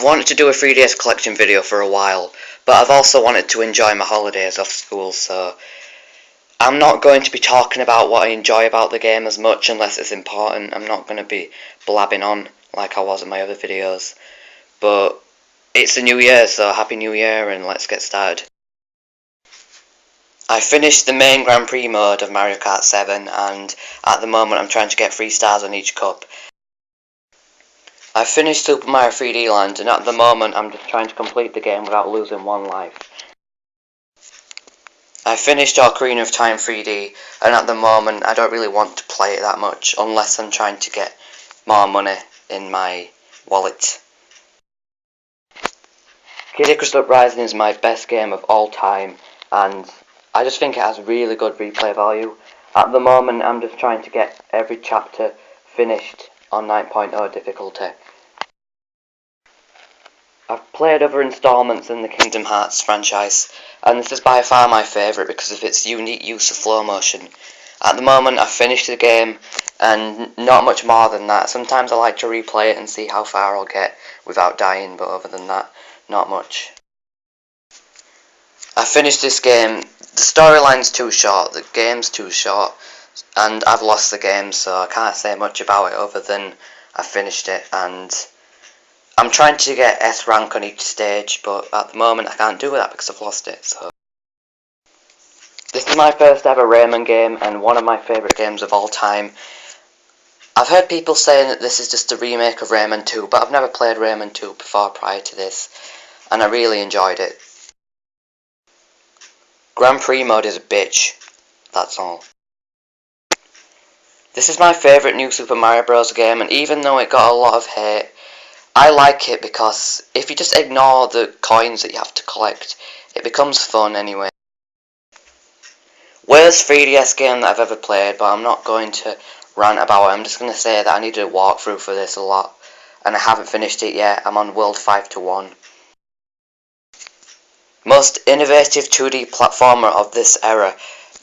I've wanted to do a 3DS collection video for a while, but I've also wanted to enjoy my holidays off school, so I'm not going to be talking about what I enjoy about the game as much unless it's important. I'm not going to be blabbing on like I was in my other videos. But it's a new year, so Happy New Year and let's get started. I finished the main Grand Prix mode of Mario Kart 7 and at the moment I'm trying to get 3 stars on each cup. I finished Super Mario 3D Land and at the moment I'm just trying to complete the game without losing 1 life. I finished Ocarina of Time 3D and at the moment I don't really want to play it that much unless I'm trying to get more money in my wallet. Kid Icarus Uprising is my best game of all time and I just think it has really good replay value. At the moment I'm just trying to get every chapter finished on 9.0 difficulty. I've played other installments in the Kingdom Hearts franchise, and this is by far my favourite because of its unique use of flow motion. At the moment I've finished the game, and not much more than that. Sometimes I like to replay it and see how far I'll get without dying, but other than that, not much. I finished this game. The storyline's too short, the game's too short, and I've lost the game, so I can't say much about it other than I finished it, and I'm trying to get S rank on each stage, but at the moment I can't do that because I've lost it, so. This is my first ever Rayman game, and one of my favourite games of all time. I've heard people saying that this is just a remake of Rayman 2, but I've never played Rayman 2 before prior to this, and I really enjoyed it. Grand Prix mode is a bitch, that's all. This is my favourite new Super Mario Bros. Game, and even though it got a lot of hate, I like it because if you just ignore the coins that you have to collect, it becomes fun anyway. Worst 3DS game that I've ever played, but I'm not going to rant about it. I'm just going to say that I needed a walkthrough for this a lot, and I haven't finished it yet. I'm on World 5-1. Most innovative 2D platformer of this era.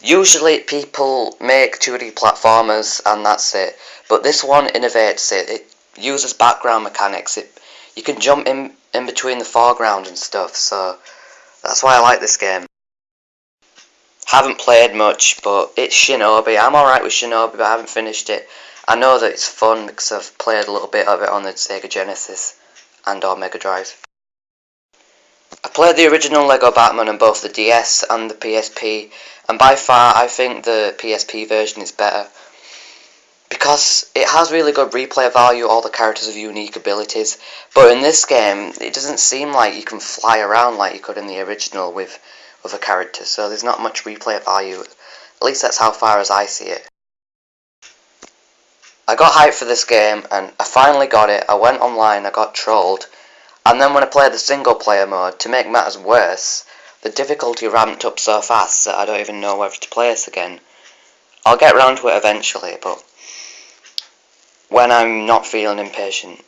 Usually people make 2D platformers and that's it, but this one innovates it. It uses background mechanics. You can jump in between the foreground and stuff, so that's why I like this game. Haven't played much, but it's Shinobi. I'm alright with Shinobi, but I haven't finished it. I know that it's fun because I've played a little bit of it on the Sega Genesis and or Mega Drive. I played the original Lego Batman on both the DS and the PSP, and by far I think the PSP version is better. Because it has really good replay value, all the characters have unique abilities, but in this game it doesn't seem like you can fly around like you could in the original with other characters, so there's not much replay value. At least that's how far as I see it. I got hyped for this game and I finally got it. I went online, I got trolled, and then when I played the single player mode, to make matters worse, the difficulty ramped up so fast that I don't even know whether to play this again. I'll get round to it eventually, but when I'm not feeling impatient.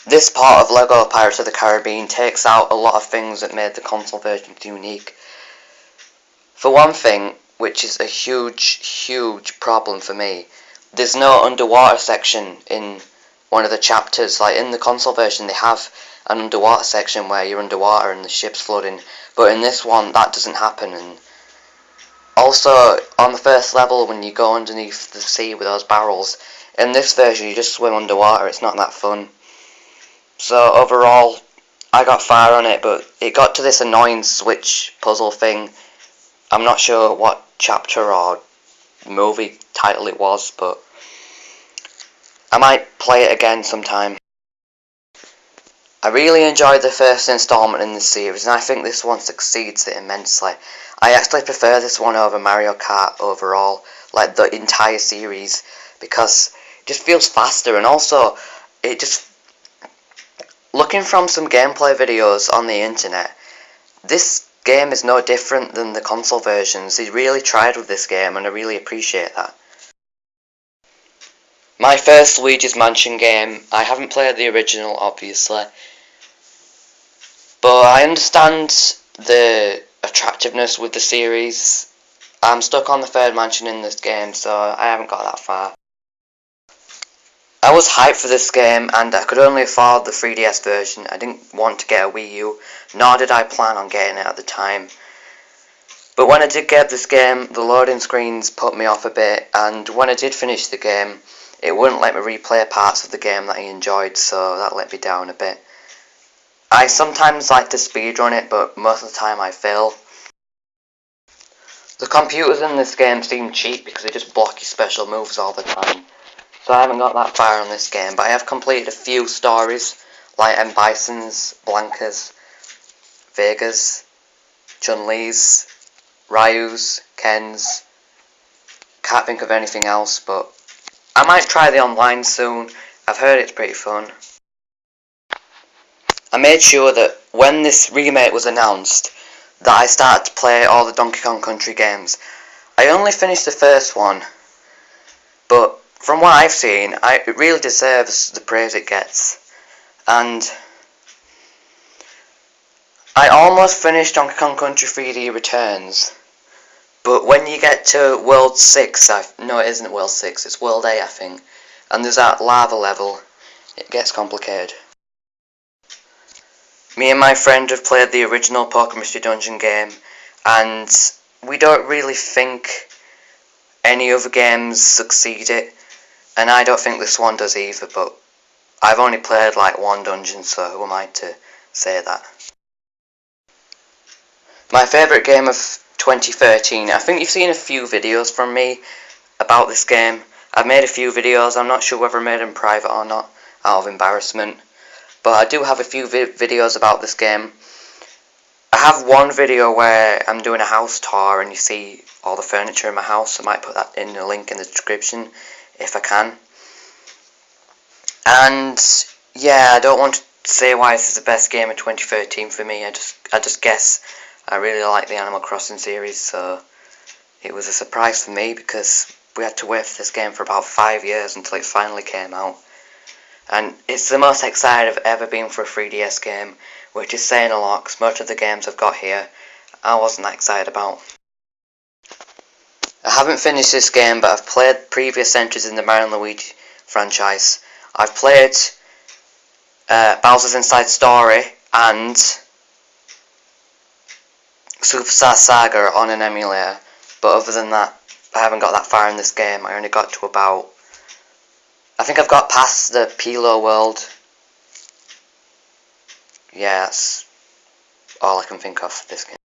This part of LEGO Pirates of the Caribbean takes out a lot of things that made the console version unique. For one thing, which is a huge problem for me, there's no underwater section in one of the chapters. Like in the console version they have an underwater section where you're underwater and the ship's flooding, but in this one that doesn't happen. And also, on the first level, when you go underneath the sea with those barrels, in this version you just swim underwater, it's not that fun. So overall, I got far on it, but it got to this annoying switch puzzle thing. I'm not sure what chapter or movie title it was, but I might play it again sometime. I really enjoyed the first installment in the series, and I think this one succeeds it immensely. I actually prefer this one over Mario Kart overall, like the entire series, because it just feels faster, and also, it just... Looking from some gameplay videos on the internet, this game is no different than the console versions. They really tried with this game, and I really appreciate that. My first Luigi's Mansion game, I haven't played the original obviously, but I understand the attractiveness with the series. I'm stuck on the third mansion in this game, so I haven't got that far. I was hyped for this game, and I could only afford the 3DS version. I didn't want to get a Wii U, nor did I plan on getting it at the time. But when I did get this game, the loading screens put me off a bit, and when I did finish the game, it wouldn't let me replay parts of the game that I enjoyed, so that let me down a bit. I sometimes like to speedrun it, but most of the time I fail. The computers in this game seem cheap because they just block your special moves all the time. So I haven't got that far on this game, but I have completed a few stories, like Bison's, Blanca's, Vega's, Chun-Li's, Ryu's, Ken's. Can't think of anything else, but I might try the online soon. I've heard it's pretty fun. I made sure that when this remake was announced, that I started to play all the Donkey Kong Country games. I only finished the first one, but from what I've seen, it really deserves the praise it gets. And I almost finished Donkey Kong Country 3D Returns, but when you get to World 6, no, it isn't World 6, it's World 8 I think, and there's that lava level, it gets complicated. Me and my friend have played the original Poker Mystery Dungeon game, and we don't really think any other games succeed it, and I don't think this one does either, but I've only played like one dungeon, so who am I to say that? My favourite game of 2013, I think you've seen a few videos from me about this game. I've made a few videos, I'm not sure whether I made them private or not, out of embarrassment. But I do have a few videos about this game. I have one video where I'm doing a house tour and you see all the furniture in my house. I might put that in the link in the description if I can. And yeah, I don't want to say why this is the best game of 2013 for me. I just guess I really like the Animal Crossing series, so it was a surprise for me because we had to wait for this game for about 5 years until it finally came out. And it's the most excited I've ever been for a 3DS game, which is saying a lot because most of the games I've got here I wasn't that excited about. I haven't finished this game, but I've played previous entries in the Mario & Luigi franchise. I've played Bowser's Inside Story and Superstar Saga on an emulator, but other than that, I haven't got that far in this game. I only got to about, I think I've got past the Pilo world. Yeah, that's all I can think of for this game.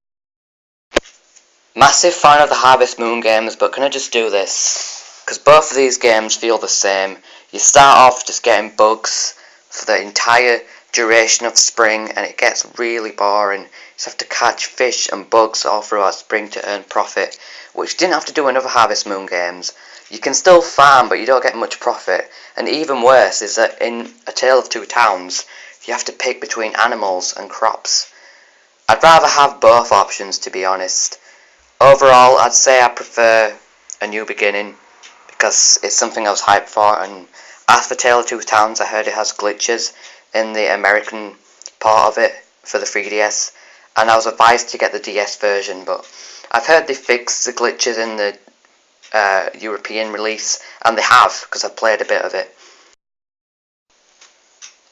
Massive fan of the Harvest Moon games, but can I just do this? Because both of these games feel the same. You start off just getting bugs for the entire duration of spring, and it gets really boring. You just have to catch fish and bugs all throughout spring to earn profit, which you didn't have to do in other Harvest Moon games. You can still farm, but you don't get much profit. And even worse is that in A Tale of Two Towns, you have to pick between animals and crops. I'd rather have both options, to be honest. Overall, I'd say I prefer A New Beginning, because it's something I was hyped for, and as for Tale of Two Towns, I heard it has glitches in the American part of it for the 3DS, and I was advised to get the DS version, but I've heard they fixed the glitches in the European release, and they have, because I've played a bit of it.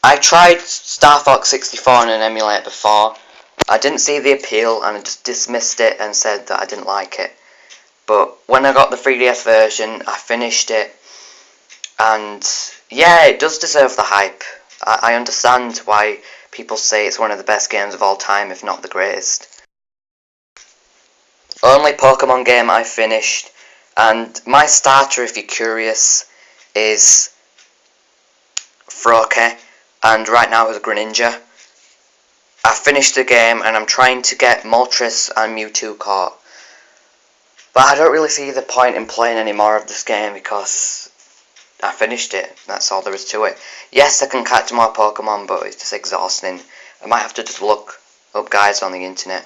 I tried Star Fox 64 on an emulator before. I didn't see the appeal and I just dismissed it and said that I didn't like it. But when I got the 3DS version, I finished it, and yeah, it does deserve the hype. I understand why people say it's one of the best games of all time, if not the greatest. Only Pokemon game I finished, and my starter, if you're curious, is Froakie, and right now is Greninja. I finished the game and I'm trying to get Moltres and Mewtwo caught. But I don't really see the point in playing any more of this game because I finished it. That's all there is to it. Yes, I can catch more Pokemon, but it's just exhausting. I might have to just look up guides on the internet.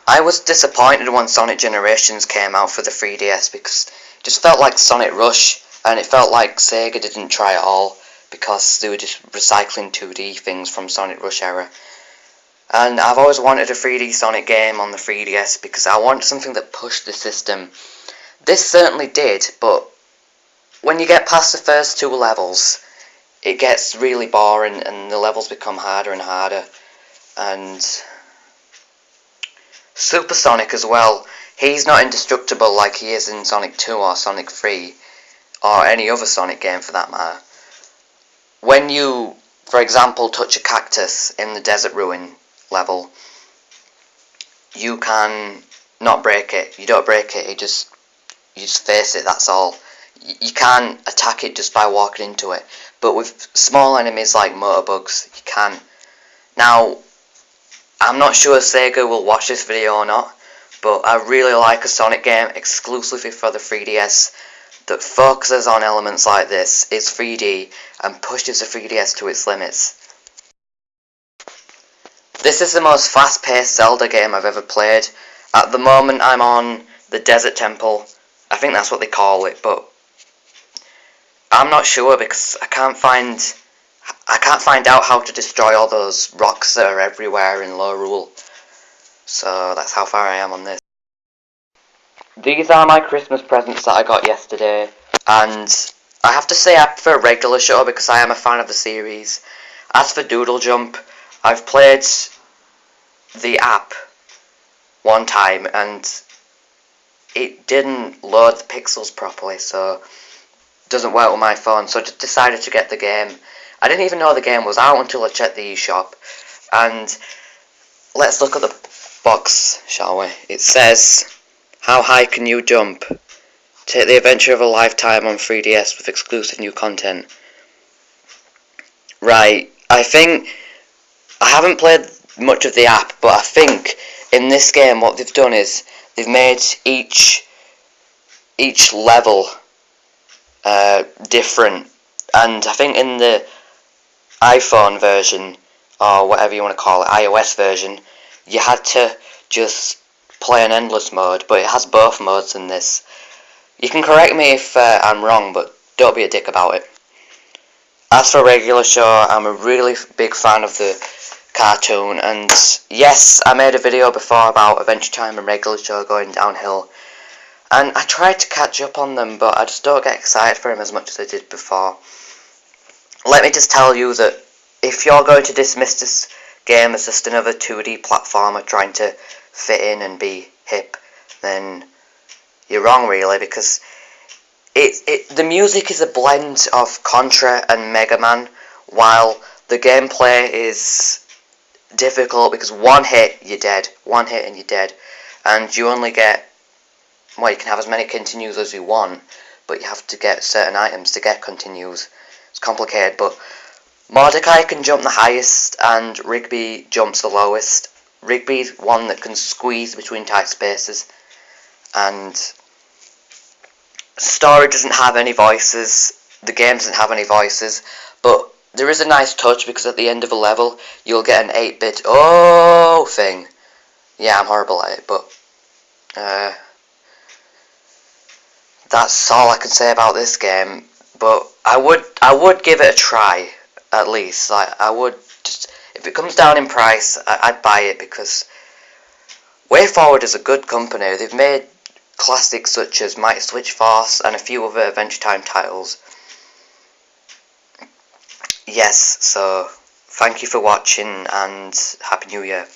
I was disappointed when Sonic Generations came out for the 3DS because it just felt like Sonic Rush, and it felt like Sega didn't try at all because they were just recycling 2D things from Sonic Rush era. And I've always wanted a 3D Sonic game on the 3DS because I want something that pushed the system. This certainly did, but when you get past the first 2 levels, it gets really boring and the levels become harder and harder. And Supersonic as well, he's not indestructible like he is in Sonic 2 or Sonic 3, or any other Sonic game for that matter. When you, for example, touch a cactus in the Desert Ruin level, you can not break it. You don't break it, you just face it, that's all. You can't attack it just by walking into it. But with small enemies like motorbugs, you can. Now, I'm not sure Sega will watch this video or not, but I really like a Sonic game exclusively for the 3DS that focuses on elements like this, is 3D, and pushes the 3DS to its limits. This is the most fast-paced Zelda game I've ever played. At the moment I'm on the Desert Temple. I think that's what they call it, but I'm not sure because I can't find out how to destroy all those rocks that are everywhere in Lorule. So that's how far I am on this. These are my Christmas presents that I got yesterday, and I have to say I prefer Regular Show because I am a fan of the series. As for Doodle Jump, I've played the app one time and it didn't load the pixels properly, so it doesn't work with my phone, so I just decided to get the game. I didn't even know the game was out until I checked the eShop, and let's look at the box, shall we? It says, how high can you jump? Take the adventure of a lifetime on 3DS with exclusive new content. Right, I haven't played much of the app, but I think in this game what they've done is they've made each level different, and I think in the iPhone version, or whatever you want to call it, iOS version, you had to just play an endless mode, but it has both modes in this. You can correct me if I'm wrong, but don't be a dick about it. As for Regular Show, I'm a really big fan of the cartoon, and yes, I made a video before about Adventure Time and Regular Show going downhill, and I tried to catch up on them, but I just don't get excited for them as much as I did before. Let me just tell you that if you're going to dismiss this game as just another 2D platformer trying to fit in and be hip, then you're wrong really, because the music is a blend of Contra and Mega Man, while the gameplay is difficult because one hit, you're dead. One hit and you're dead. And you only get, well, you can have as many continues as you want, but you have to get certain items to get continues. It's complicated, but Mordecai can jump the highest and Rigby jumps the lowest. Rigby's one that can squeeze between tight spaces, and story doesn't have any voices, the game doesn't have any voices, but there is a nice touch because at the end of a level you'll get an 8-bit oh thing. Yeah, I'm horrible at it, but that's all I can say about this game. But I would give it a try, at least. Like, I would just, if it comes down in price, I'd buy it because WayForward is a good company. They've made classics such as Mighty Switch Force and a few other Adventure Time titles. Yes, so thank you for watching and Happy New Year.